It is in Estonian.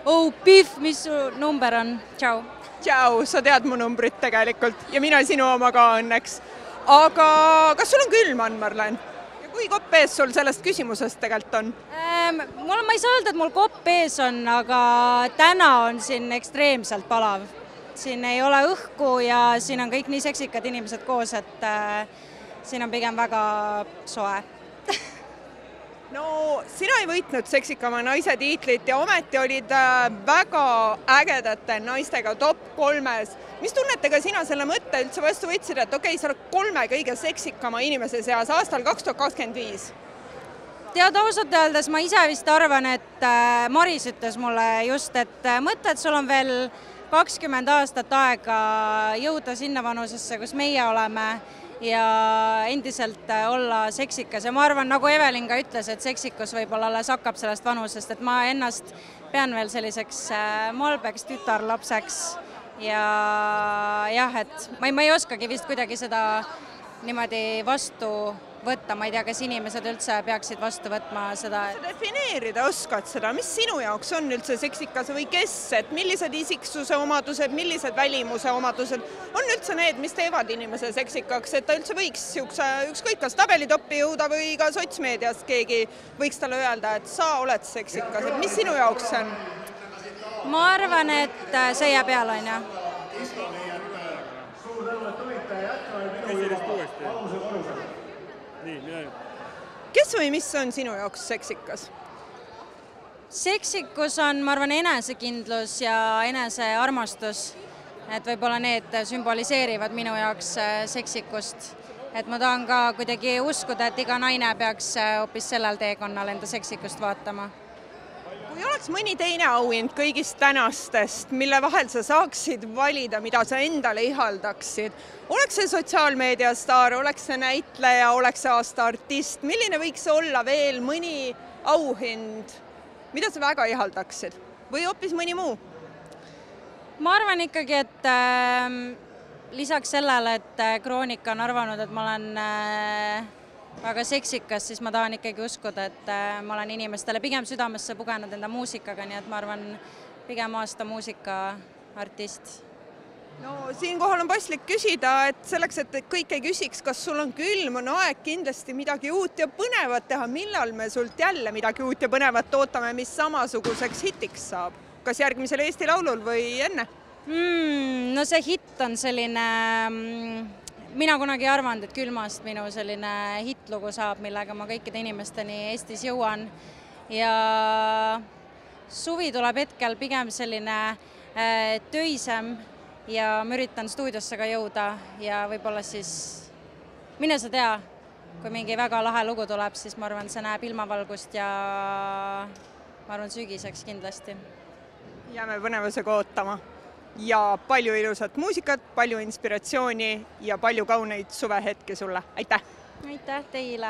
Oh, Pihv, mis su number on? Tšau. Tšau, sa tead mu numbrit tegelikult ja mina sinu oma ka õnneks. Aga kas sul on külm, Ann-Marlen? Ja kui kopp ees sul sellest küsimusest tegelikult on? Ma ei saa öelda, et mul kopp ees on, aga täna on siin ekstreemselt palav. Siin ei ole õhku ja siin on kõik nii seksikad inimesed koos, et siin on pigem väga soe. No, sina ei võitnud seksikama naise tiitlit ja ometi olid väga ägedate naistega top 3-s. Mis tunnetega sina selle mõtte üldse vastu võtsid, et okei, sa oled 3 kõige seksikama inimese seas aastal 2025? Tead, ausalt öeldes ma ise vist arvan, et Maris ütles mulle just, et mõtle, et sul on veel 20 aastat aega jõuda sinna vanusesse, kus meie oleme ja endiselt olla seksikas. Ja ma arvan, nagu Evelin ka ütles, et seksikus võib-olla alles hakkab sellest vanusest, et ma ennast pean veel selliseks malbeks tütarlapseks ja jah, et ma ei oskagi vist kuidagi seda niimoodi vastu võtta, ma ei tea, kas inimesed üldse peaksid vastu võtma seda. Sa defineerida oskad seda, mis sinu jaoks on üldse seksikas või kes, et millised isiksuse omadused, millised välimuse omadused on üldse need, mis teevad inimese seksikaks, et ta üldse võiks ükskõik kas tabelitoppi jõuda või ka sotsmeediast keegi võiks talle öelda, et sa oled seksikas, et mis sinu jaoks on? Ma arvan, et see jääb peale, on ju. Kes või mis on sinu jaoks seksikas? Seksikus on, ma arvan, enesekindlus ja enesearmastus. Et võib-olla need sümboliseerivad minu jaoks seksikust. Et ma tahan ka kuidagi uskuda, et iga naine peaks hoopis sellel teekonnal enda seksikust vaatama. Kui oleks mõni teine auhind kõigist tänastest, mille vahel sa saaksid valida, mida sa endale ihaldaksid, oleks see sotsiaalmeediastaar, oleks see näitleja, oleks see aasta artist, milline võiks olla veel mõni auhind, mida sa väga ihaldaksid või hoopis mõni muu? Ma arvan ikkagi, et lisaks sellele, et Kroonika on arvanud, et ma olen väga seksikas, siis ma tahan ikkagi uskuda, et ma olen inimestele pigem südamesse pugenud enda muusikaga, nii et ma arvan pigem aasta muusikaartist. No siinkohal on paslik küsida, et selleks, et kõik ei küsiks, kas sul on külm, on aeg kindlasti midagi uut ja põnevat teha. Millal me sult jälle midagi uut ja põnevat ootame, mis samasuguseks hitiks saab? Kas järgmisel Eesti Laulul või enne? No see hitt on selline... Mina kunagi ei arvanud, et külmast minu selline hitlugu saab, millega ma kõikide inimesteni Eestis jõuan. Ja suvi tuleb hetkel pigem selline töisem ja ma üritan stuudiosse ka jõuda ja võib-olla siis, mine sa tea, kui mingi väga lahe lugu tuleb, siis ma arvan, see näeb ilmavalgust ja ma arvan sügiseks kindlasti. Jääme põnevusega ootama. Ja palju ilusat muusikat, palju inspiratsiooni ja palju kauneid suvehetki sulle. Aitäh! Aitäh teile!